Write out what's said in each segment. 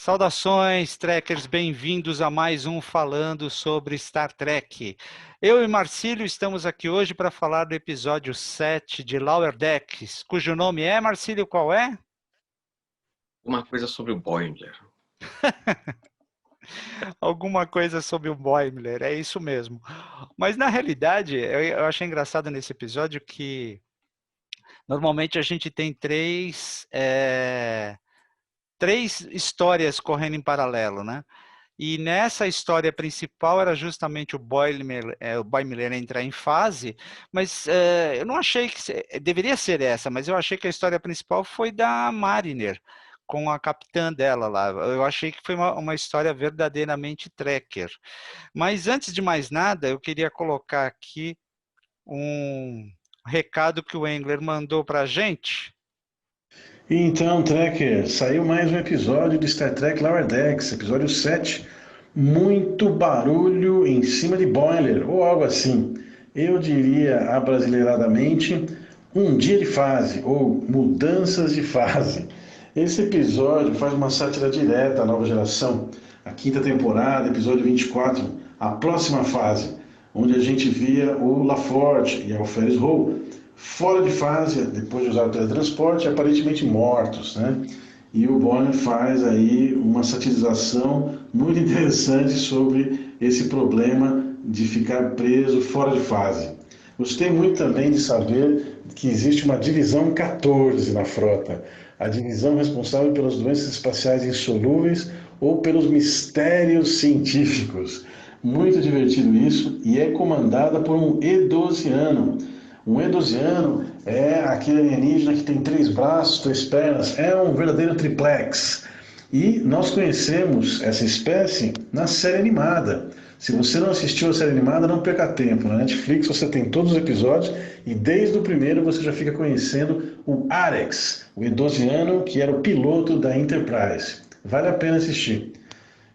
Saudações, trekkers, bem-vindos a mais um Falando sobre Star Trek. Eu e Marcílio estamos aqui hoje para falar do episódio 7 de Lower Decks, cujo nome é, Marcílio, qual é? Uma coisa sobre o Boimler. Alguma coisa sobre o Boimler, é isso mesmo. Mas na realidade, eu achei engraçado nesse episódio que normalmente a gente tem três histórias correndo em paralelo, né? E nessa história principal era justamente o Boimler entrar em fase, mas eu não achei que deveria ser essa, mas eu achei que a história principal foi da Mariner, com a capitã dela lá. Eu achei que foi uma história verdadeiramente trekker. Mas antes de mais nada, eu queria colocar aqui um recado que o Engler mandou para a gente. Então, Trekker, saiu mais um episódio de Star Trek Lower Decks, episódio 7. Muito barulho em cima de boiler, ou algo assim. Eu diria abrasileiradamente, um dia de fase, ou mudanças de fase. Esse episódio faz uma sátira direta à nova geração. A quinta temporada, episódio 24, a próxima fase, onde a gente via o LaForge e a Alferes Rowe fora de fase, depois de usar o teletransporte, aparentemente mortos, né? E o Bonner faz aí uma satirização muito interessante sobre esse problema de ficar preso fora de fase. Gostei muito também de saber que existe uma divisão 14 na frota, a divisão responsável pelas doenças espaciais insolúveis ou pelos mistérios científicos. Muito divertido isso, e é comandada por um Edosiano. Um Edosiano é aquele alienígena que tem 3 braços, 3 pernas, é um verdadeiro triplex. E nós conhecemos essa espécie na série animada. Se você não assistiu a série animada, não perca tempo. Na Netflix você tem todos os episódios e desde o primeiro você já fica conhecendo o Arex, o Edosiano que era o piloto da Enterprise. Vale a pena assistir.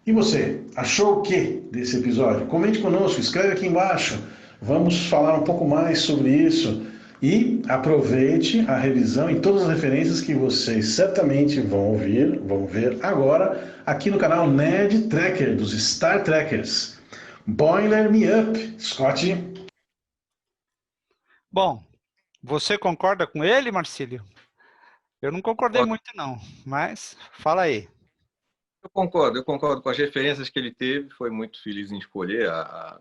E você, achou o que desse episódio? Comente conosco, escreve aqui embaixo. Vamos falar um pouco mais sobre isso. E aproveite a revisão e todas as referências que vocês certamente vão ver agora aqui no canal Nerd Trekker, dos Star Trekkers. Boiler me up, Scott. Bom, você concorda com ele, Marcílio? Eu não concordei muito não, mas fala aí. Eu concordo com as referências que ele teve, foi muito feliz em escolher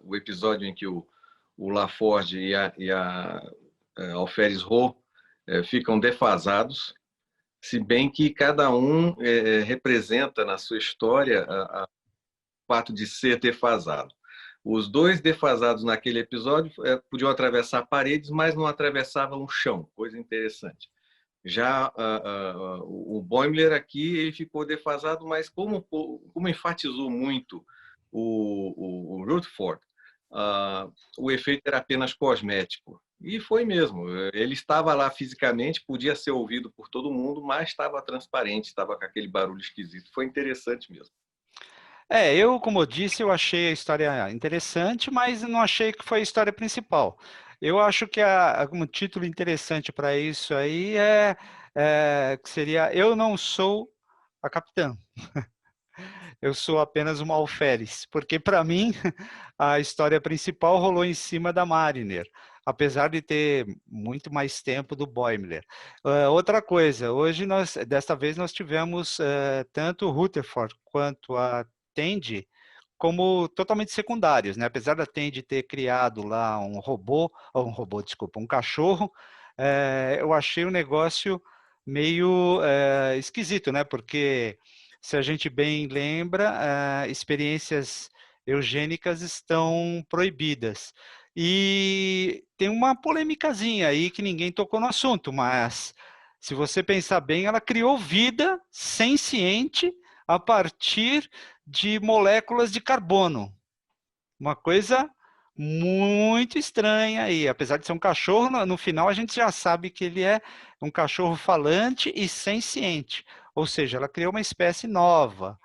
o episódio em que o LaForge e a Alferes Rowe ficam defasados, se bem que cada um representa na sua história o fato de ser defasado. Os dois defasados naquele episódio podiam atravessar paredes, mas não atravessavam o chão, coisa interessante. Já o Boimler aqui ele ficou defasado, mas como enfatizou muito o Rutherford, o efeito era apenas cosmético. E foi mesmo. Ele estava lá fisicamente, podia ser ouvido por todo mundo, mas estava transparente, estava com aquele barulho esquisito. Foi interessante mesmo. Eu, como eu disse, eu achei a história interessante, mas não achei que foi a história principal. Eu acho que um título interessante para isso aí que seria Eu Não Sou a Capitã. Eu sou apenas uma alferes, porque para mim a história principal rolou em cima da Mariner, apesar de ter muito mais tempo do Boimler. Outra coisa, desta vez nós tivemos tanto o Rutherford quanto a Tendi como totalmente secundários, né? Apesar da Tendi ter criado lá desculpa, um cachorro, eu achei o negócio meio esquisito, né? Porque se a gente bem lembra, experiências eugênicas estão proibidas. E tem uma polêmicazinha aí que ninguém tocou no assunto, mas se você pensar bem, ela criou vida senciente a partir de moléculas de carbono. Uma coisa muito estranha aí. Apesar de ser um cachorro, no final a gente já sabe que ele é um cachorro falante e senciente. Ou seja, ela criou uma espécie nova.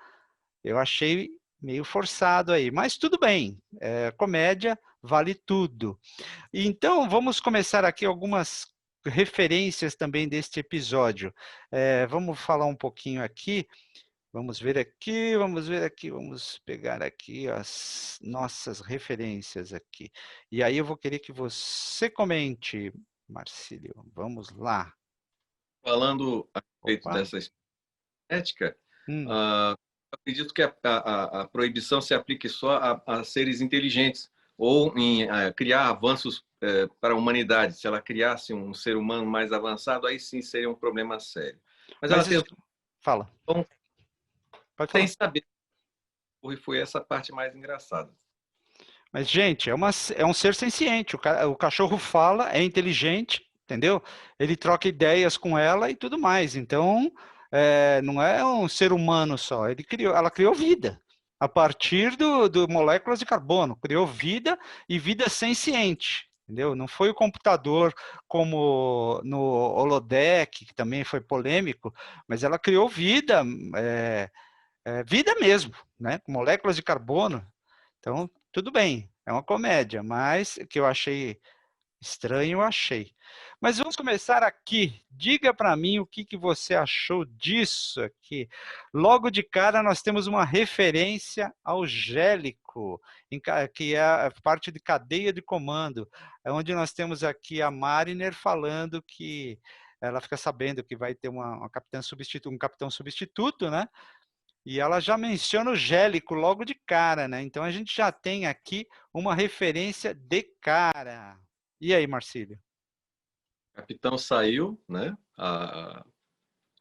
Eu achei meio forçado aí, mas tudo bem. Comédia vale tudo. Então, vamos começar aqui algumas referências também deste episódio. Vamos falar um pouquinho aqui. Vamos ver aqui, vamos ver aqui, vamos pegar aqui as nossas referências aqui. E aí eu vou querer que você comente, Marcílio. Vamos lá. Falando a respeito Opa. dessa ética, Hum. acredito que a proibição se aplique só a seres inteligentes ou em criar avanços para a humanidade. Se ela criasse um ser humano mais avançado, aí sim seria um problema sério. Mas ela Mas isso... tentou Fala. Pode sem falar. saber, e foi essa parte mais engraçada. Mas, gente, é um ser senciente. O cachorro fala, é inteligente, entendeu? Ele troca ideias com ela e tudo mais. Então, não é um ser humano só. Ela criou vida. A partir do moléculas de carbono. Criou vida e vida senciente. Entendeu? Não foi o computador como no holodeck, que também foi polêmico, mas ela criou vida, vida mesmo, né? Com moléculas de carbono. Então, tudo bem, é uma comédia, mas que eu achei estranho, eu achei. Mas vamos começar aqui. Diga para mim o que você achou disso aqui. Logo de cara, nós temos uma referência ao Gélico, que é a parte de cadeia de comando, onde nós temos aqui a Mariner falando que ela fica sabendo que vai ter uma capitã substituto, um capitão substituto, né? E ela já menciona o Gélico logo de cara, né? Então a gente já tem aqui uma referência de cara. E aí, Marcílio? O capitão saiu, né?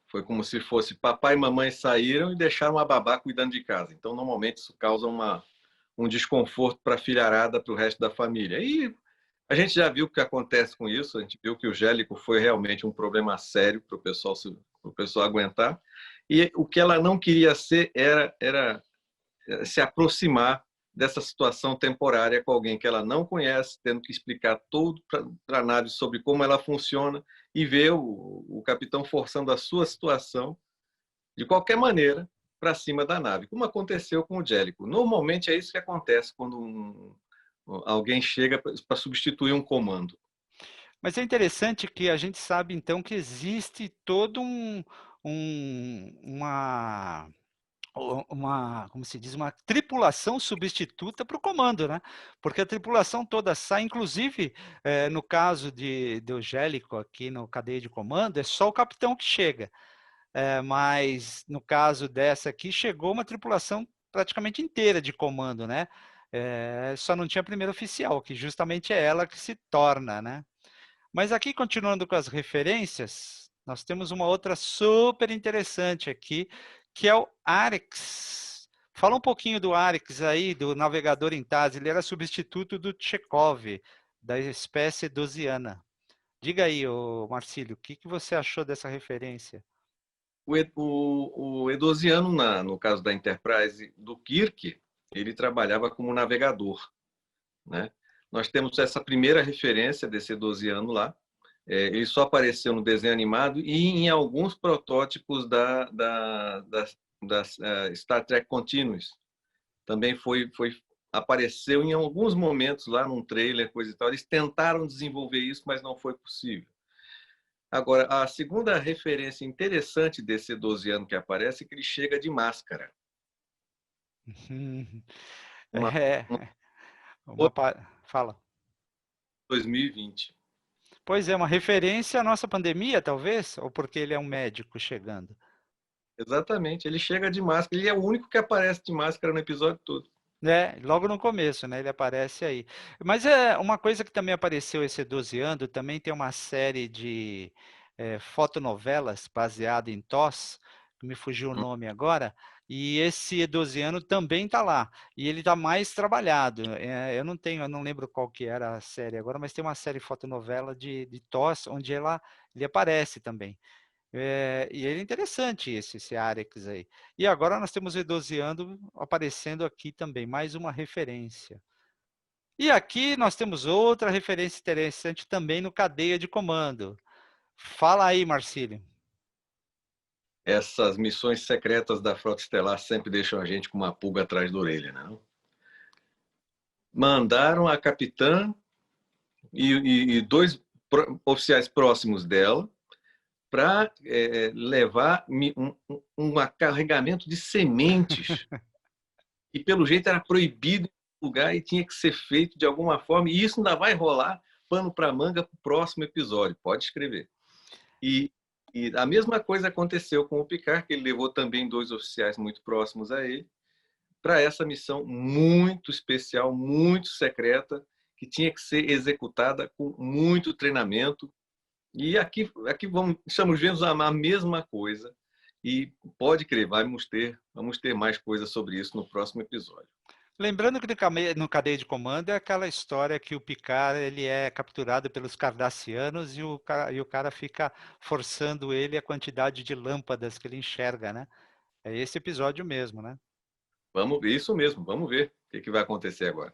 Foi como se fosse papai e mamãe saíram e deixaram a babá cuidando de casa. Então, normalmente, isso causa um desconforto para a filharada, para o resto da família. E a gente já viu o que acontece com isso, a gente viu que o Gélico foi realmente um problema sério para o pessoal aguentar. E o que ela não queria ser era se aproximar dessa situação temporária com alguém que ela não conhece, tendo que explicar tudo para a nave sobre como ela funciona e ver o capitão forçando a sua situação de qualquer maneira para cima da nave, como aconteceu com o Jellicoe. Normalmente é isso que acontece quando alguém chega para substituir um comando. Mas é interessante que a gente sabe, então, que existe todo como se diz, uma tripulação substituta para o comando, né? Porque a tripulação toda sai, inclusive, no caso do Gélico aqui no cadeia de comando, é só o capitão que chega. Mas no caso dessa aqui, chegou uma tripulação praticamente inteira de comando, né? Só não tinha primeiro oficial, que justamente é ela que se torna, né? Mas aqui, continuando com as referências, nós temos uma outra super interessante aqui, que é o Arix. Fala um pouquinho do Arix aí, do navegador em TAS. Ele era substituto do Chekhov, da espécie dosiana. Diga aí, Marcílio, o que você achou dessa referência? O Edosiano, no caso da Enterprise do Kirk, ele trabalhava como navegador, né? Nós temos essa primeira referência desse Edosiano lá. Ele só apareceu no desenho animado e em alguns protótipos da Star Trek Continuous. Também apareceu em alguns momentos lá num trailer, coisa e tal. Eles tentaram desenvolver isso, mas não foi possível. Agora, a segunda referência interessante desse 12 anos que aparece é que ele chega de máscara. Uma, É, uma fala. 2020. Pois é, uma referência à nossa pandemia, talvez? Ou porque ele é um médico chegando? Exatamente, ele chega de máscara. Ele é o único que aparece de máscara no episódio todo. Logo no começo, né? Ele aparece aí. Mas é uma coisa que também apareceu esse 12 anos, também tem uma série de fotonovelas baseada em TOS, que me fugiu o nome agora, e esse Edosiano também está lá. E ele está mais trabalhado. Eu não lembro qual que era a série agora, mas tem uma série fotonovela de TOS, onde ele aparece também. E ele é interessante esse Arex aí. E agora nós temos o Edosiano aparecendo aqui também, mais uma referência. E aqui nós temos outra referência interessante também no cadeia de comando. Fala aí, Marcílio. Essas missões secretas da Frota Estelar sempre deixam a gente com uma pulga atrás da orelha, não? Mandaram a capitã e dois oficiais próximos dela para levar um carregamento de sementes. E, pelo jeito, era proibido em lugar e tinha que ser feito de alguma forma. E isso ainda vai rolar pano para manga para o próximo episódio. Pode escrever. E a mesma coisa aconteceu com o Picard, que ele levou também 2 oficiais muito próximos a ele para essa missão muito especial, muito secreta, que tinha que ser executada com muito treinamento. E aqui estamos vendo a mesma coisa. E pode crer, vamos ter mais coisas sobre isso no próximo episódio. Lembrando que no Cadeia de Comando é aquela história que o Picard ele é capturado pelos Cardassianos e o cara fica forçando ele a quantidade de lâmpadas que ele enxerga, né? É esse episódio mesmo, né? Vamos ver isso mesmo, vamos ver o que vai acontecer agora.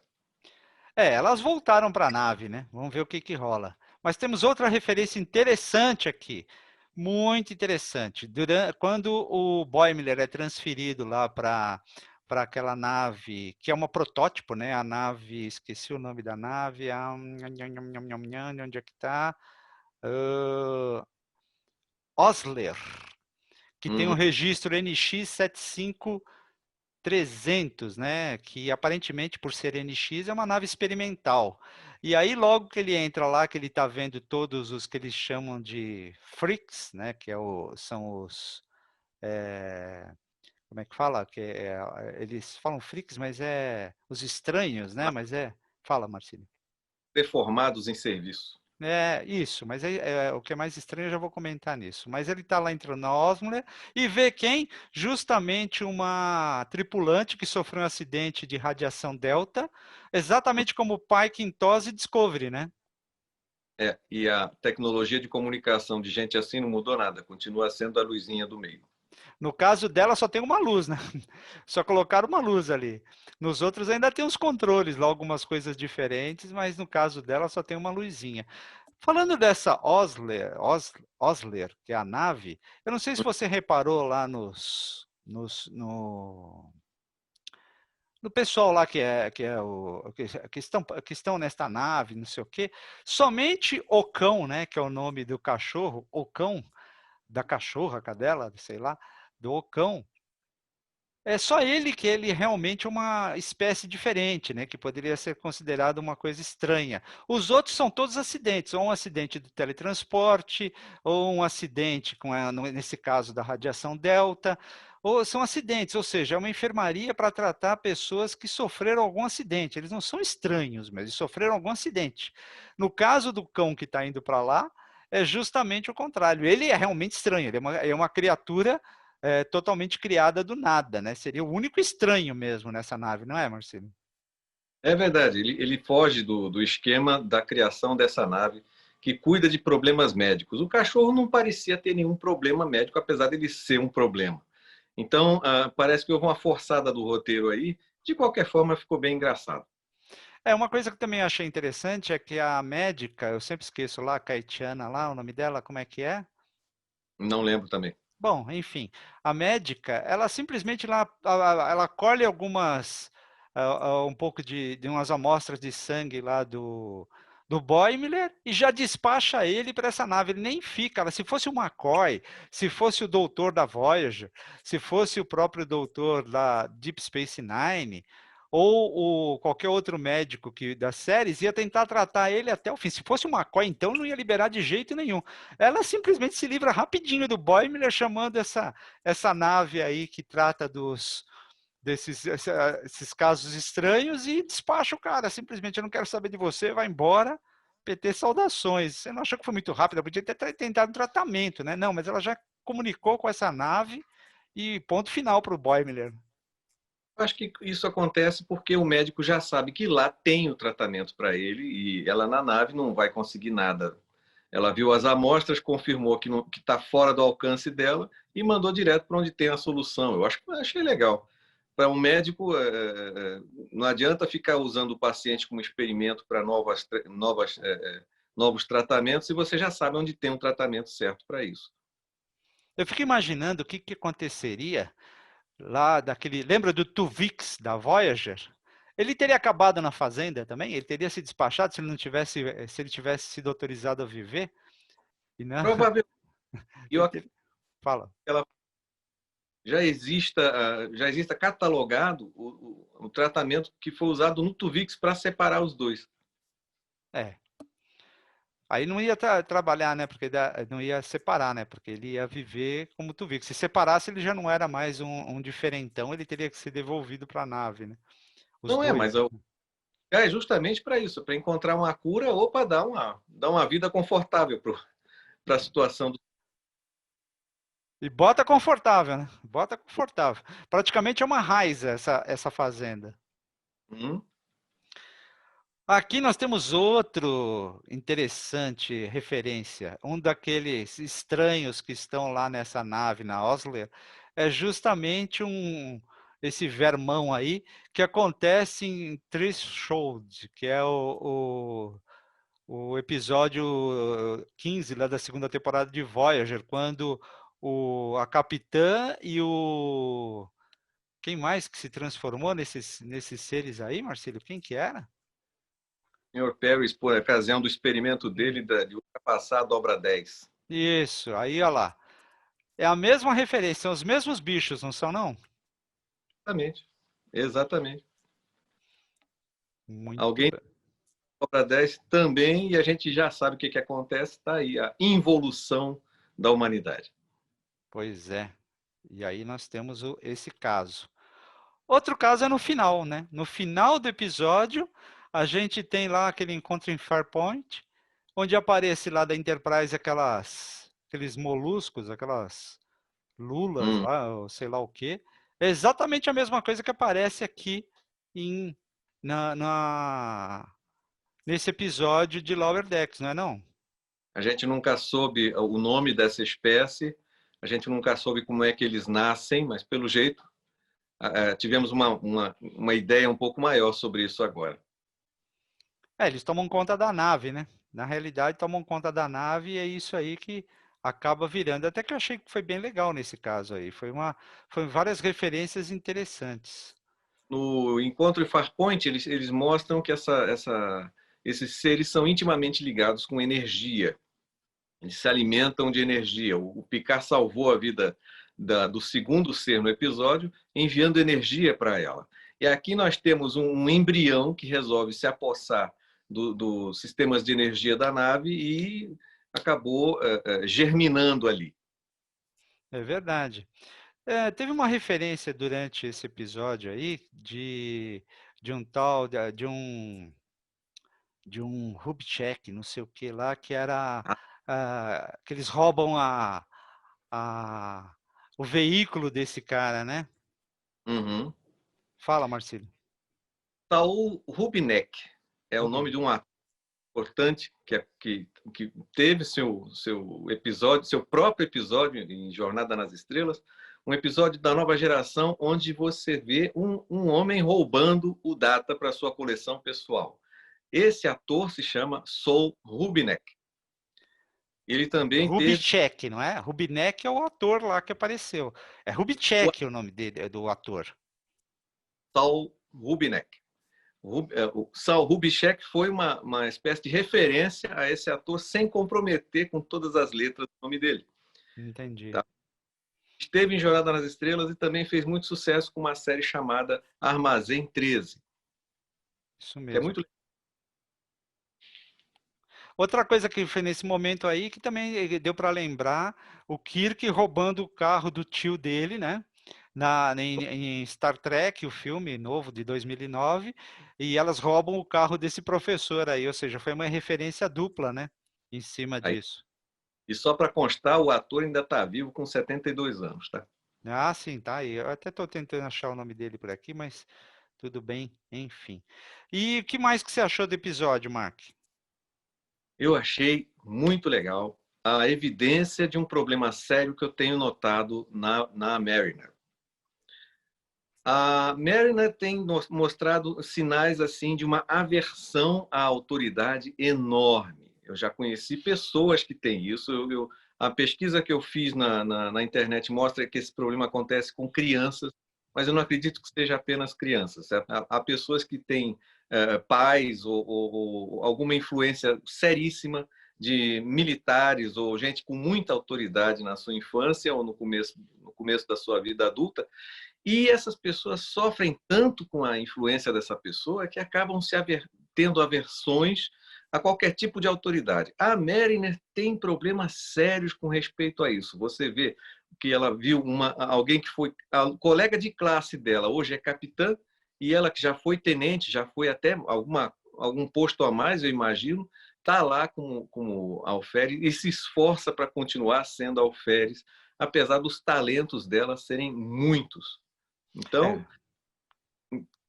Elas voltaram para a nave, né? Vamos ver o que rola. Mas temos outra referência interessante aqui, muito interessante. Quando o Boimler é transferido lá para aquela nave, que é uma protótipo, né? A nave, esqueci o nome da nave, onde é que está? Osler, que tem um registro NX 75300, né? Que aparentemente, por ser NX, é uma nave experimental. E aí, logo que ele entra lá, que ele está vendo todos os que eles chamam de freaks, né? Que são os... como é que fala? Eles falam freaks, mas é os estranhos, né? Mas Fala, Marcílio. Deformados em serviço. Isso, mas o que é mais estranho eu já vou comentar nisso. Mas ele está lá entrando na Osmler e vê quem? Justamente uma tripulante que sofreu um acidente de radiação delta, exatamente como o Pike em TOS e Discovery, né? E a tecnologia de comunicação de gente assim não mudou nada, continua sendo a luzinha do meio. No caso dela só tem uma luz, né? Só colocaram uma luz ali. Nos outros ainda tem uns controles, lá algumas coisas diferentes, mas no caso dela só tem uma luzinha. Falando dessa Osler, que é a nave, eu não sei se você reparou lá no pessoal lá que estão nesta nave, não sei o quê, somente o cão, né, que é o nome do cachorro, o cão da cachorra, cadela, sei lá, do Ocão, é só ele que ele realmente é uma espécie diferente, né? Que poderia ser considerado uma coisa estranha. Os outros são todos acidentes, ou um acidente do teletransporte, ou um acidente, nesse caso da radiação delta, ou são acidentes, ou seja, é uma enfermaria para tratar pessoas que sofreram algum acidente. Eles não são estranhos, mas eles sofreram algum acidente. No caso do cão que está indo para lá, é justamente o contrário. Ele é realmente estranho, ele é uma criatura totalmente criada do nada, né? Seria o único estranho mesmo nessa nave, não é, Marcelo? É verdade, ele foge do esquema da criação dessa nave que cuida de problemas médicos. O cachorro não parecia ter nenhum problema médico, apesar dele ser um problema. Então, parece que houve uma forçada do roteiro aí. De qualquer forma, ficou bem engraçado. Uma coisa que também achei interessante é que a médica, eu sempre esqueço lá, a Caetiana lá, o nome dela, como é que é? Não lembro também. Bom, enfim, a médica, ela simplesmente ela colhe um pouco de umas amostras de sangue lá do Boimler e já despacha ele para essa nave. Ele nem fica. Se fosse o McCoy, se fosse o doutor da Voyager, se fosse o próprio doutor da Deep Space Nine, ou qualquer outro médico das séries, ia tentar tratar ele até o fim. Se fosse o McCoy, então não ia liberar de jeito nenhum. Ela simplesmente se livra rapidinho do Boimler, chamando essa nave aí que trata desses casos estranhos e despacha o cara. Simplesmente, eu não quero saber de você, vai embora. PT, saudações. Você não achou que foi muito rápido? Ela podia ter tentado um tratamento, né? Não, mas ela já comunicou com essa nave e ponto final para o Boimler. Acho que isso acontece porque o médico já sabe que lá tem o tratamento para ele e ela na nave não vai conseguir nada. Ela viu as amostras, confirmou que está fora do alcance dela e mandou direto para onde tem a solução. Achei legal. Para um médico, não adianta ficar usando o paciente como experimento para novos tratamentos se você já sabe onde tem um tratamento certo para isso. Eu fico imaginando o que aconteceria lá lembra do Tuvix da Voyager? Ele teria acabado na fazenda também? Ele teria se despachado se ele tivesse sido autorizado a viver? E não... Provavelmente. E eu Fala. já exista catalogado o tratamento que foi usado no Tuvix para separar os dois. É. Aí não ia trabalhar, né? Porque não ia separar, né? Porque ele ia viver como tu viu. Se separasse, ele já não era mais um diferentão, ele teria que ser devolvido para a nave, né? Os Não é, dois. mas é justamente para isso, para encontrar uma cura ou para dar uma vida confortável para a situação do. E bota confortável, né? Bota confortável. Praticamente é uma raiz essa fazenda. Aqui nós temos outro interessante referência. Um daqueles estranhos que estão lá nessa nave, na Osler, é justamente esse vermão aí, que acontece em Threshold, que é o episódio 15 lá da segunda temporada de Voyager, quando a capitã e o... Quem mais que se transformou nesses seres aí, Marcelo? Quem que era? Sr. Perry, por ocasião do experimento dele de ultrapassar a dobra 10. Isso, aí olha lá. É a mesma referência, são os mesmos bichos, não são não? Exatamente. Exatamente. Muito Alguém bem. dobra 10 também, e a gente já sabe o que acontece, está aí a involução da humanidade. Pois é. E aí nós temos esse caso. Outro caso é no final, né? No final do episódio, a gente tem lá aquele encontro em Farpoint, onde aparece lá da Enterprise aqueles moluscos, aquelas lulas lá, ou sei lá o quê. É exatamente a mesma coisa que aparece aqui nesse episódio de Lower Decks, não é não? A gente nunca soube o nome dessa espécie, a gente nunca soube como é que eles nascem, mas pelo jeito tivemos uma ideia um pouco maior sobre isso agora. Eles tomam conta da nave, né? Na realidade, tomam conta da nave e é isso aí que acaba virando. Até que eu achei que foi bem legal nesse caso aí. Foi várias referências interessantes. No Encontro em Farpoint, eles mostram que esses seres são intimamente ligados com energia. Eles se alimentam de energia. O Picard salvou a vida do segundo ser no episódio, enviando energia para ela. E aqui nós temos um embrião que resolve se apossar dos sistemas de energia da nave e acabou germinando ali. É verdade. Teve uma referência durante esse episódio aí de um tal, de um Rubchek, não sei o que lá, que era que eles roubam o veículo desse cara, né? Uhum. Fala, Marcelo. Saul Rubinek é o nome de um ator importante que teve seu episódio, seu próprio episódio em Jornada nas Estrelas, um episódio da nova geração onde você vê um homem roubando o Data para sua coleção pessoal. Esse ator se chama Saul Rubinek. Ele também teve... Rubitschek, não é? Rubinek é o ator lá que apareceu. É Rubitschek o nome dele, do ator. Saul Rubinek. O Saul Rubichek foi uma espécie de referência a esse ator sem comprometer com todas as letras do nome dele. Entendi. Tá? Esteve em Jornada nas Estrelas e também fez muito sucesso com uma série chamada Armazém 13. Isso mesmo. Que é muito legal. Outra coisa que foi nesse momento aí, que também deu para lembrar, o Kirk roubando o carro do tio dele, né? Em Star Trek, o filme novo de 2009, e elas roubam o carro desse professor aí, ou seja, foi uma referência dupla, né? Em cima disso. E só para constar, o ator ainda está vivo com 72 anos, tá? Ah, sim, tá aí. Eu até estou tentando achar o nome dele por aqui, mas tudo bem, enfim. E o que mais que você achou do episódio, Mark? Eu achei muito legal a evidência de um problema sério que eu tenho notado na Mariner. A Mariner tem mostrado sinais assim de uma aversão à autoridade enorme. Eu já conheci pessoas que têm isso. A pesquisa que eu fiz na internet mostra que esse problema acontece com crianças, mas eu não acredito que seja apenas crianças. Certo? Há pessoas que têm pais ou alguma influência seríssima de militares ou gente com muita autoridade na sua infância ou no começo da sua vida adulta, e essas pessoas sofrem tanto com a influência dessa pessoa que acabam tendo aversões a qualquer tipo de autoridade. A Mariner tem problemas sérios com respeito a isso. Você vê que ela viu alguém que foi a colega de classe dela, hoje é capitã, e ela que já foi tenente, já foi até algum posto a mais, eu imagino, está lá como alferes e se esforça para continuar sendo alferes, apesar dos talentos dela serem muitos.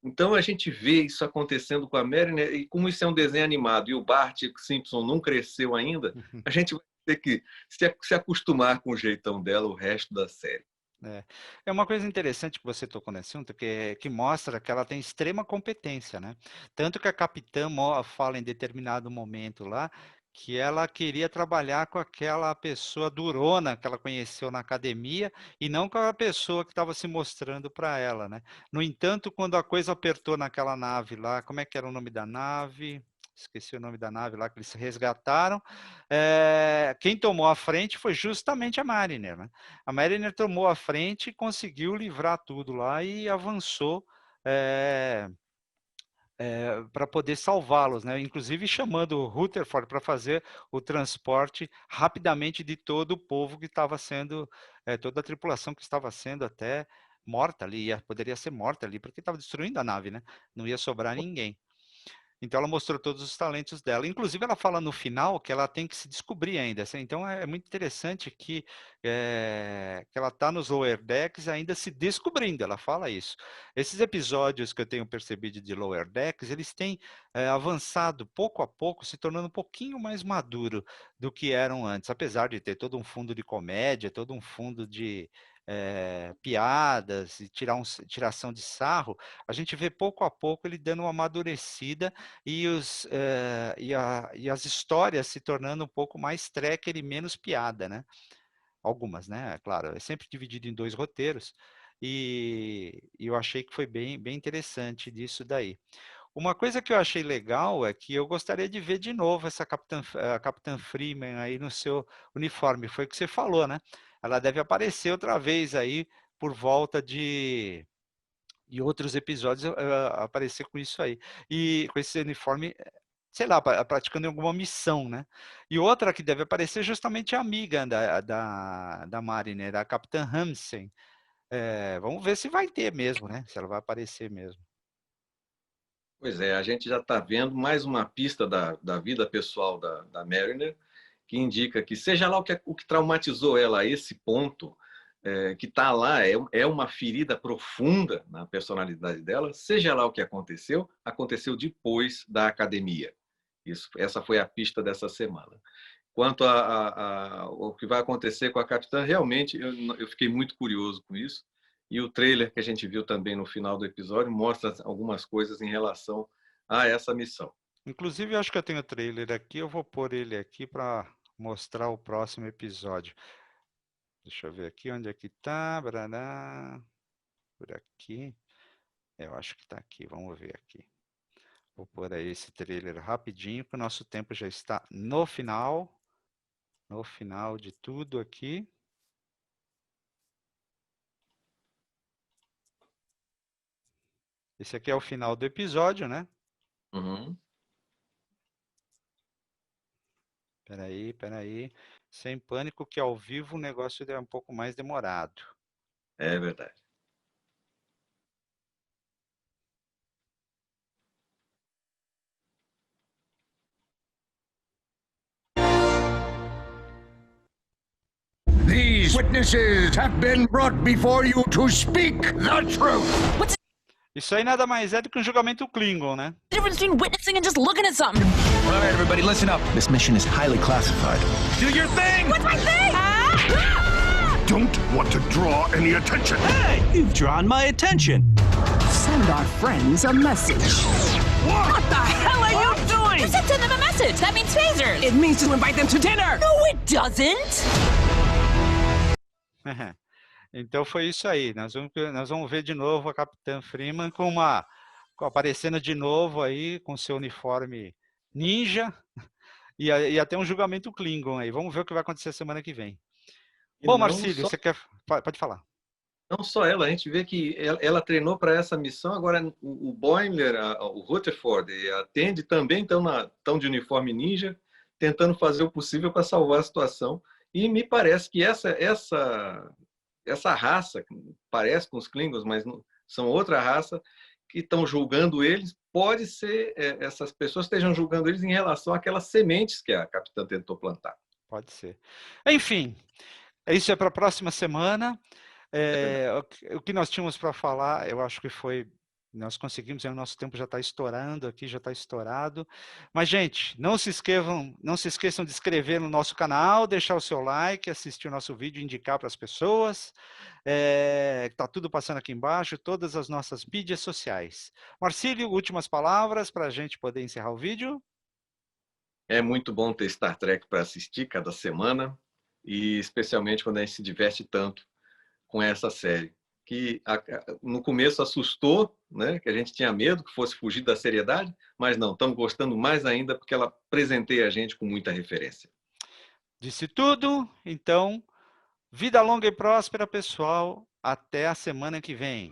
Então a gente vê isso acontecendo com a Mariner, e como isso é um desenho animado e o Bart Simpson não cresceu ainda, a gente vai ter que se acostumar com o jeitão dela o resto da série. É uma coisa interessante que você tocou nesse assunto, que mostra que ela tem extrema competência, né? Tanto que a capitã fala em determinado momento lá que ela queria trabalhar com aquela pessoa durona que ela conheceu na academia e não com a pessoa que estava se mostrando para ela, né? No entanto, quando a coisa apertou naquela nave lá, como é que era o nome da nave? Esqueci o nome da nave lá que eles resgataram. Quem tomou a frente foi justamente a Mariner, né? A Mariner tomou a frente e conseguiu livrar tudo lá e avançou para poder salvá-los, né? Inclusive chamando o Rutherford para fazer o transporte rapidamente de todo o povo que estava sendo, toda a tripulação que estava sendo até morta ali, poderia ser morta ali, porque estava destruindo a nave, né? Não ia sobrar ninguém. Então ela mostrou todos os talentos dela. Inclusive ela fala no final que ela tem que se descobrir ainda. Então é muito interessante que ela está nos Lower Decks ainda se descobrindo. Ela fala isso. Esses episódios que eu tenho percebido de Lower Decks, eles têm avançado pouco a pouco, se tornando um pouquinho mais maduro do que eram antes. Apesar de ter todo um fundo de comédia, todo um fundo de piadas e tiração de sarro, a gente vê pouco a pouco ele dando uma amadurecida e as histórias se tornando um pouco mais tracker e menos piada, né? Algumas, né? Claro, é sempre dividido em 2 roteiros e eu achei que foi bem interessante disso daí. Uma coisa que eu achei legal é que eu gostaria de ver de novo essa Capitã Freeman aí no seu uniforme. Foi o que você falou, né? Ela deve aparecer outra vez aí por volta de outros episódios aparecer com isso aí. E com esse uniforme, sei lá, praticando alguma missão, né? E outra que deve aparecer justamente a amiga da Mariner, a Capitã Hansen. Vamos ver se vai ter mesmo, né? Se ela vai aparecer mesmo. Pois é, a gente já está vendo mais uma pista da vida pessoal da Mariner, que indica que, seja lá o que traumatizou ela a esse ponto, que está lá, é uma ferida profunda na personalidade dela, seja lá o que aconteceu depois da academia. Essa foi a pista dessa semana. Quanto ao que vai acontecer com a capitã, realmente eu fiquei muito curioso com isso. E o trailer que a gente viu também no final do episódio mostra algumas coisas em relação a essa missão. Inclusive, eu acho que eu tenho o trailer aqui, eu vou pôr ele aqui para mostrar o próximo episódio. Deixa eu ver aqui onde é que tá. Barará. Por aqui. Eu acho que está aqui, vamos ver aqui. Vou pôr aí esse trailer rapidinho, porque o nosso tempo já está no final de tudo aqui. Esse aqui é o final do episódio, né? Uhum. Peraí. Sem pânico que ao vivo o negócio é um pouco mais demorado. É verdade. These witnesses have been brought before you to speak the truth. Isso aí nada mais é do que um julgamento Klingon, né? Difference between witnessing and just looking at something. All right, everybody, listen up. This mission is highly classified. Do your thing! What's my thing? Don't want to draw any attention. Hey, you've drawn my attention. Send our friends a message. What the hell are you doing? You said send them a message. That means phasers. It means to invite them to dinner. No, it doesn't. Então foi isso aí. Nós vamos ver de novo a Capitã Freeman aparecendo de novo aí com seu uniforme ninja ia ter um julgamento Klingon aí. Vamos ver o que vai acontecer semana que vem. E Bom, não Marcílio, só, você quer... Pode falar. não só ela, a gente vê que ela treinou para essa missão, agora o Boimler, o Rutherford e a Tendi também estão de uniforme ninja, tentando fazer o possível para salvar a situação. E me parece que essa raça, parece com os Klingons, mas não, são outra raça, que estão julgando eles, pode ser essas pessoas estejam julgando eles em relação àquelas sementes que a capitã tentou plantar. Pode ser. Enfim, isso é para a próxima semana. O que nós tínhamos para falar, eu acho que foi... Nós conseguimos, o nosso tempo já está estourando aqui, já está estourado. Mas, gente, não se esqueçam de inscrever no nosso canal, deixar o seu like, assistir o nosso vídeo, indicar para as pessoas. Está tudo passando aqui embaixo, todas as nossas mídias sociais. Marcílio, últimas palavras para a gente poder encerrar o vídeo. É muito bom ter Star Trek para assistir cada semana, e especialmente quando a gente se diverte tanto com essa série, que no começo assustou, né? Que a gente tinha medo que fosse fugir da seriedade, mas não, estamos gostando mais ainda porque ela presenteia a gente com muita referência. Disse tudo, então, vida longa e próspera, pessoal. Até a semana que vem.